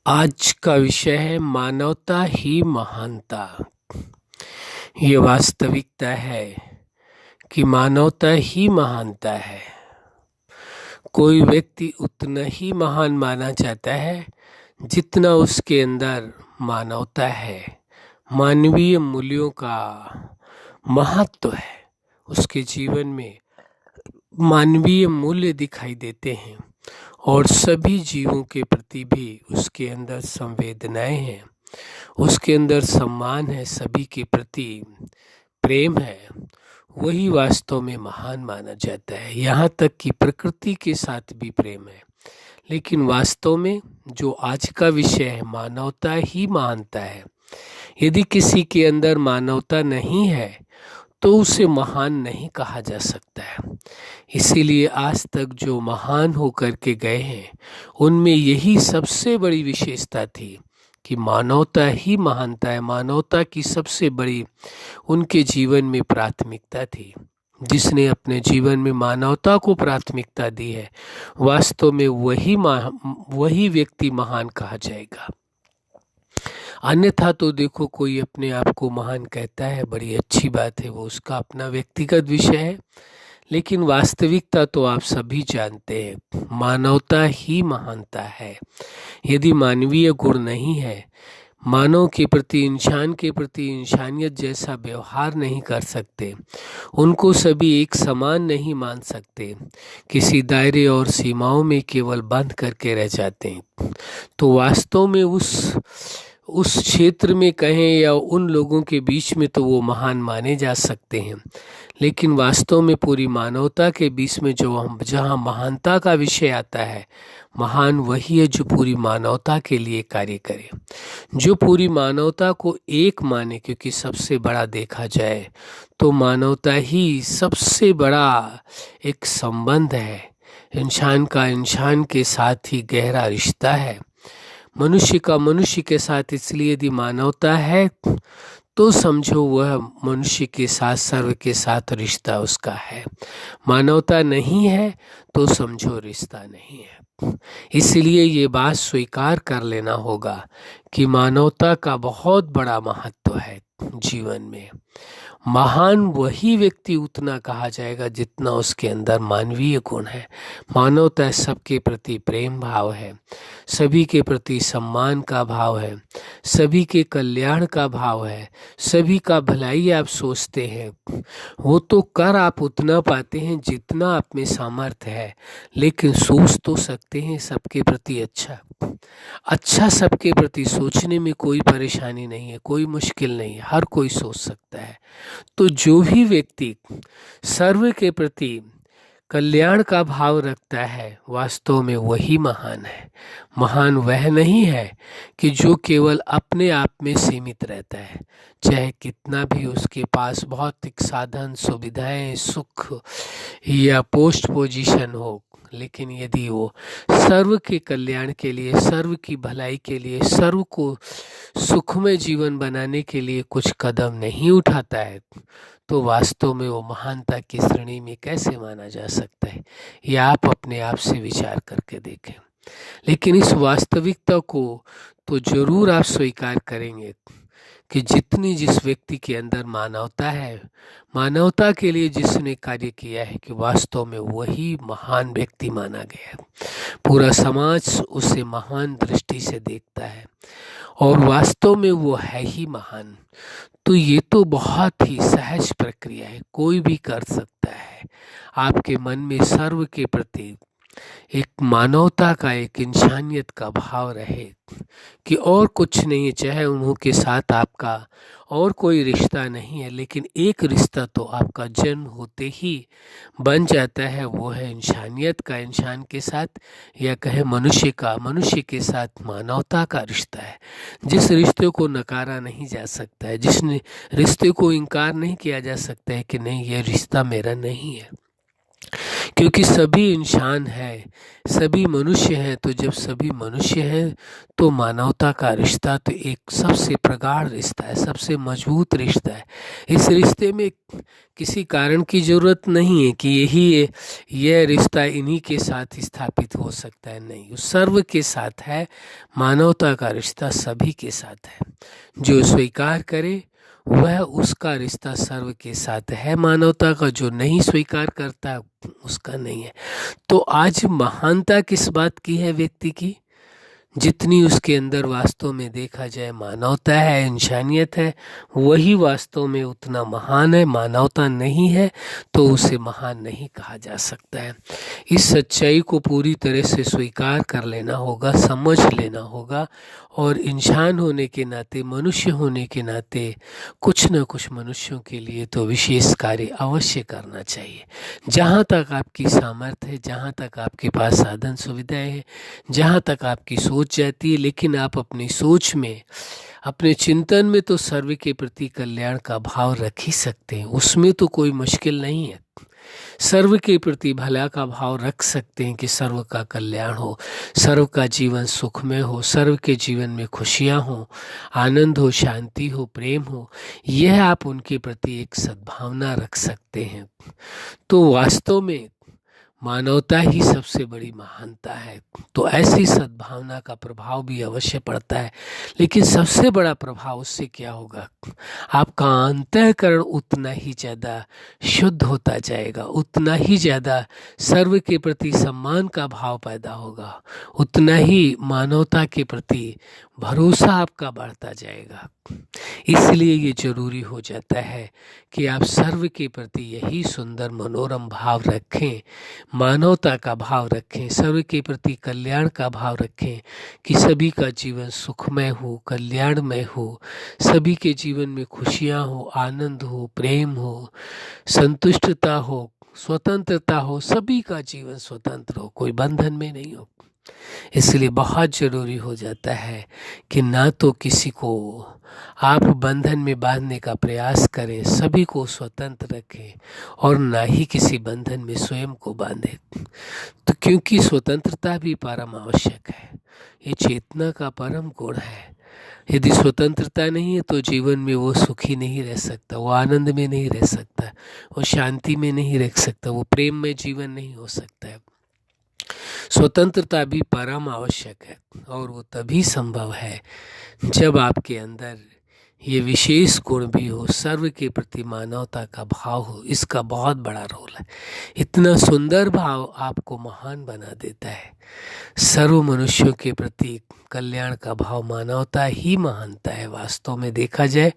आज का विषय है मानवता ही महानता। ये वास्तविकता है कि मानवता ही महानता है। कोई व्यक्ति उतना ही महान माना जाता है जितना उसके अंदर मानवता है, मानवीय मूल्यों का महत्व है। उसके जीवन में मानवीय मूल्य दिखाई देते हैं और सभी जीवों के प्रति भी उसके अंदर संवेदनाएं हैं, उसके अंदर सम्मान है, सभी के प्रति प्रेम है। वही वास्तव में महान माना जाता है। यहाँ तक कि प्रकृति के साथ भी प्रेम है। लेकिन वास्तव में जो आज का विषय है, मानवता ही महानता है। यदि किसी के अंदर मानवता नहीं है तो उसे महान नहीं कहा जा सकता है। इसीलिए आज तक जो महान होकर के गए हैं उनमें यही सबसे बड़ी विशेषता थी कि मानवता ही महानता है। मानवता की सबसे बड़ी उनके जीवन में प्राथमिकता थी। जिसने अपने जीवन में मानवता को प्राथमिकता दी है, वास्तव में वही व्यक्ति महान कहा जाएगा। अन्यथा तो देखो, कोई अपने आप को महान कहता है, बड़ी अच्छी बात है, वो उसका अपना व्यक्तिगत विषय है। लेकिन वास्तविकता तो आप सभी जानते हैं, मानवता ही महानता है। यदि मानवीय गुण नहीं है, मानव के प्रति, इंसान के प्रति इंसानियत जैसा व्यवहार नहीं कर सकते, उनको सभी एक समान नहीं मान सकते, किसी दायरे और सीमाओं में केवल बंद करके रह जाते हैं, तो वास्तव में उस क्षेत्र में कहें या उन लोगों के बीच में तो वो महान माने जा सकते हैं। लेकिन वास्तव में पूरी मानवता के बीच में जहाँ महानता का विषय आता है, महान वही है जो पूरी मानवता के लिए कार्य करे, जो पूरी मानवता को एक माने। क्योंकि सबसे बड़ा देखा जाए तो मानवता ही सबसे बड़ा एक संबंध है। इंसान का इंसान के साथ ही गहरा रिश्ता है, मनुष्य का मनुष्य के साथ। इसलिए यदि मानवता है तो समझो वह मनुष्य के साथ, सर्व के साथ रिश्ता उसका है। मानवता नहीं है तो समझो रिश्ता नहीं है। इसलिए ये बात स्वीकार कर लेना होगा कि मानवता का बहुत बड़ा महत्व है जीवन में। महान वही व्यक्ति उतना कहा जाएगा जितना उसके अंदर मानवीय गुण है। मानवता सबके प्रति प्रेम भाव है, सभी के प्रति सम्मान का भाव है, सभी के कल्याण का भाव है, सभी का भलाई आप सोचते हैं। वो तो कर आप उतना पाते हैं जितना आप में सामर्थ्य है, लेकिन सोच तो सकते हैं सबके प्रति अच्छा सबके प्रति सोचने में कोई परेशानी नहीं है, कोई मुश्किल नहीं है, हर कोई सोच सकता है। तो जो भी व्यक्ति सर्व के प्रति कल्याण का भाव रखता है, वास्तव में वही महान है। महान वह नहीं है कि जो केवल अपने आप में सीमित रहता है, चाहे कितना भी उसके पास भौतिक साधन, सुविधाएं, सुख या पोस्ट पोजीशन हो, लेकिन यदि वो सर्व के कल्याण के लिए, सर्व की भलाई के लिए, सर्व को सुखमय जीवन बनाने के लिए कुछ कदम नहीं उठाता है, तो वास्तव में वो महानता की श्रेणी में कैसे माना जा सकता है? ये आप अपने आप से विचार करके देखें। लेकिन इस वास्तविकता को तो जरूर आप स्वीकार करेंगे कि जिस व्यक्ति के अंदर मानवता है, मानवता के लिए जिसने कार्य किया है, कि वास्तव में वही महान व्यक्ति माना गया है। पूरा समाज उसे महान दृष्टि से देखता है और वास्तव में वो है ही महान। तो ये तो बहुत ही सहज प्रक्रिया है, कोई भी कर सकता है। आपके मन में सर्व के प्रति एक मानवता का, एक इंसानियत का भाव रहे कि और कुछ नहीं है, चाहे उनके साथ आपका और कोई रिश्ता नहीं है, लेकिन एक रिश्ता तो आपका जन्म होते ही बन जाता है, वो है इंसानियत का, इंसान के साथ, या कहे मनुष्य का, मनुष्य के साथ मानवता का रिश्ता है। जिस रिश्ते को नकारा नहीं जा सकता है, जिसने रिश्ते को इनकार नहीं किया जा सकता है कि नहीं, ये रिश्ता मेरा नहीं है, क्योंकि सभी इंसान हैं, सभी मनुष्य हैं। तो जब सभी मनुष्य हैं तो मानवता का रिश्ता तो एक सबसे प्रगाढ़ रिश्ता है, सबसे मजबूत रिश्ता है। इस रिश्ते में किसी कारण की जरूरत नहीं है कि यह रिश्ता इन्हीं के साथ स्थापित हो सकता है, नहीं, उस सर्व के साथ है। मानवता का रिश्ता सभी के साथ है। जो स्वीकार करे वह उसका रिश्ता सर्व के साथ है, मानवता का। जो नहीं स्वीकार करता उसका नहीं है। तो आज महानता किस बात की है व्यक्ति की? जितनी उसके अंदर वास्तव में देखा जाए मानवता है, इंसानियत है, वही वास्तव में उतना महान है। मानवता नहीं है तो उसे महान नहीं कहा जा सकता है। इस सच्चाई को पूरी तरह से स्वीकार कर लेना होगा, समझ लेना होगा। और इंसान होने के नाते, मनुष्य होने के नाते कुछ न कुछ मनुष्यों के लिए तो विशेष कार्य अवश्य करना चाहिए। जहाँ तक आपकी सामर्थ्य है, जहाँ तक आपके पास साधन सुविधाएं हैं, जहाँ तक आपकी सोच जाती है। लेकिन आप अपनी सोच में, अपने चिंतन में तो सर्व के प्रति कल्याण का भाव रख ही सकते हैं, उसमें तो कोई मुश्किल नहीं है। सर्व के प्रति भला का भाव रख सकते हैं कि सर्व का कल्याण हो, सर्व का जीवन सुखमय हो, सर्व के जीवन में खुशियां हो, आनंद हो, शांति हो, प्रेम हो। यह आप उनके प्रति एक सद्भावना रख सकते हैं। तो वास्तव में मानवता ही सबसे बड़ी महानता है। तो ऐसी सद्भावना का प्रभाव भी अवश्य पड़ता है। लेकिन सबसे बड़ा प्रभाव उससे क्या होगा? आपका अंतःकरण उतना ही ज़्यादा शुद्ध होता जाएगा, उतना ही ज़्यादा सर्व के प्रति सम्मान का भाव पैदा होगा, उतना ही मानवता के प्रति भरोसा आपका बढ़ता जाएगा। इसलिए ये जरूरी हो जाता है कि आप सर्व के प्रति यही सुंदर मनोरम भाव रखें, मानवता का भाव रखें, सर्व के प्रति कल्याण का भाव रखें कि सभी का जीवन सुखमय हो, कल्याणमय हो, सभी के जीवन में खुशियाँ हो, आनंद हो, प्रेम हो, संतुष्टता हो, स्वतंत्रता हो, सभी का जीवन स्वतंत्र हो, कोई बंधन में नहीं हो। इसलिए बहुत जरूरी हो जाता है कि ना तो किसी को आप बंधन में बांधने का प्रयास करें, सभी को स्वतंत्र रखें, और ना ही किसी बंधन में स्वयं को बांधें। तो क्योंकि स्वतंत्रता भी परम आवश्यक है, ये चेतना का परम गुण है। यदि स्वतंत्रता नहीं है तो जीवन में वो सुखी नहीं रह सकता, वो आनंद में नहीं रह सकता, वो शांति में नहीं रह सकता, वो प्रेम में जीवन नहीं हो सकता है। स्वतंत्रता भी परम आवश्यक है, और वो तभी संभव है जब आपके अंदर ये विशेष गुण भी हो, सर्व के प्रति मानवता का भाव हो। इसका बहुत बड़ा रोल है। इतना सुंदर भाव आपको महान बना देता है। सर्व मनुष्यों के प्रति कल्याण का भाव, मानवता ही महानता है। वास्तव में देखा जाए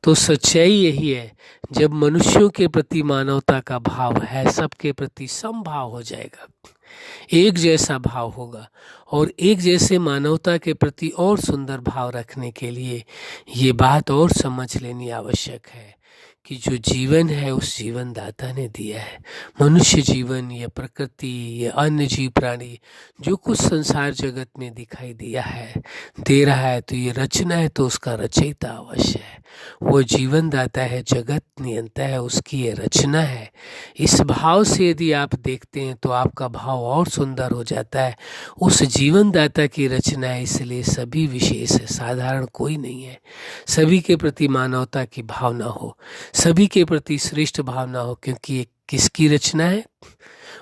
तो सच्चाई यही है, जब मनुष्यों के प्रति मानवता का भाव है, सबके प्रति समभाव हो जाएगा, एक जैसा भाव होगा। और एक जैसे मानवता के प्रति और सुंदर भाव रखने के लिए ये बात और समझ लेनी आवश्यक है कि जो जीवन है उस जीवन दाता ने दिया है। मनुष्य जीवन, या प्रकृति, या अन्य जीव प्राणी जो कुछ संसार जगत में दिखाई दिया है, दे रहा है, तो ये रचना है तो उसका रचयिता अवश्य है। वो जीवन दाता है, जगत नियंता है, उसकी ये रचना है। इस भाव से यदि आप देखते हैं तो आपका भाव और सुंदर हो जाता है। उस जीवन दाता की रचना है, इसलिए सभी विशेष है, साधारण कोई नहीं है। सभी के प्रति मानवता की भावना हो, सभी के प्रति श्रेष्ठ भावना हो, क्योंकि ये किसकी रचना है?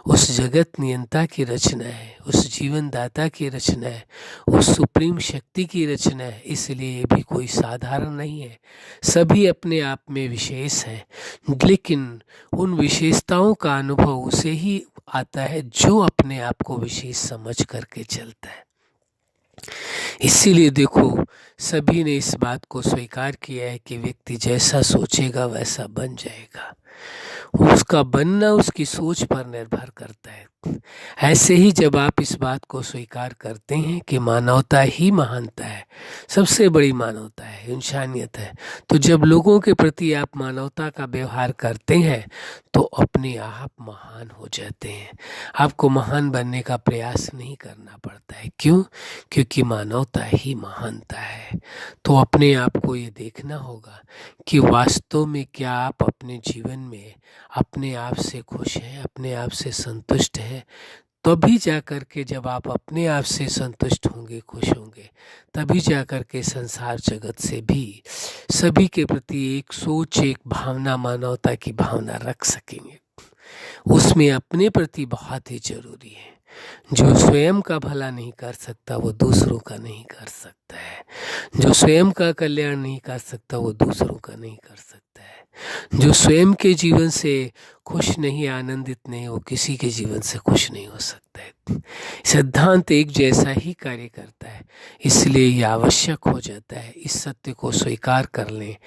उस जगत नियंता की रचना है, उस जीवन दाता की रचना है, उस सुप्रीम शक्ति की रचना है। इसलिए ये भी कोई साधारण नहीं है। सभी अपने आप में विशेष हैं, लेकिन उन विशेषताओं का अनुभव उसे ही आता है जो अपने आप को विशेष समझ करके चलता है। इसीलिए देखो, सभी ने इस बात को स्वीकार किया है कि व्यक्ति जैसा सोचेगा वैसा बन जाएगा। उसका बनना उसकी सोच पर निर्भर करता है। ऐसे ही जब आप इस बात को स्वीकार करते हैं कि मानवता ही महानता है, सबसे बड़ी मानवता है, इंसानियत है, तो जब लोगों के प्रति आप मानवता का व्यवहार करते हैं तो अपने आप महान हो जाते हैं। आपको महान बनने का प्रयास नहीं करना पड़ता है। क्यों? क्योंकि मानवता ही महानता है। तो अपने आप को ये देखना होगा कि वास्तव में क्या आप अपने जीवन में अपने आप से खुश हैं, अपने आप से संतुष्ट हैं, तभी जा कर के जब आप अपने आप से संतुष्ट होंगे, खुश होंगे, तभी जा कर के संसार जगत से भी सभी के प्रति एक सोच, एक भावना, मानवता की भावना रख सकेंगे। उसमें अपने प्रति बहुत ही जरूरी है। जो स्वयं का भला नहीं कर सकता वो दूसरों का नहीं कर सकता है। जो स्वयं का कल्याण नहीं कर सकता वो दूसरों का नहीं कर सकता है। जो स्वयं के जीवन से खुश नहीं, आनंदित नहीं, वो किसी के जीवन से खुश नहीं हो सकता है। सिद्धांत एक जैसा ही कार्य करता है, इसलिए ये आवश्यक हो जाता है इस सत्य को स्वीकार कर लें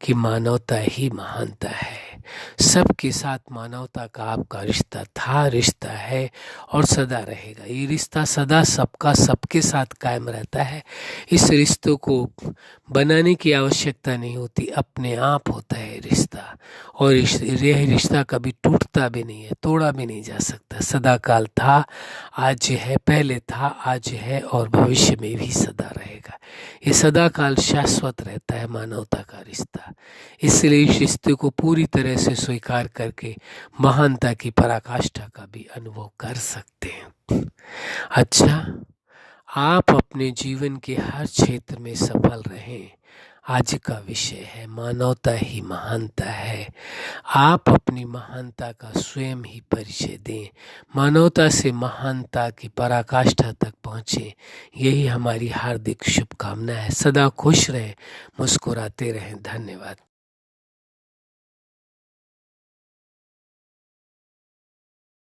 कि मानवता ही महानता है। सबके साथ मानवता का आपका रिश्ता था, रिश्ता है और सदा रहेगा। ये रिश्ता सदा सबका सबके साथ कायम रहता है। इस रिश्तों को बनाने की आवश्यकता नहीं होती, अपने आप होता है रिश्ता। और यह रिश्ता कभी टूटता भी नहीं है, तोड़ा भी नहीं जा सकता। सदा काल था, आज है, पहले था, आज है और भविष्य में भी सदा रहेगा। ये सदा काल शाश्वत रहता है मानवता का रिश्ता। इसलिए इस रिश्ते को पूरी तरह से स्वीकार करके महानता की पराकाष्ठा का भी अनुभव कर सकते हैं। अच्छा, आप अपने जीवन के हर क्षेत्र में सफल रहें। आज का विषय है मानवता ही महानता है। आप अपनी महानता का स्वयं ही परिचय दें, मानवता से महानता की पराकाष्ठा तक पहुँचें। यही हमारी हार्दिक शुभकामना है। सदा खुश रहें, मुस्कुराते रहें। धन्यवाद।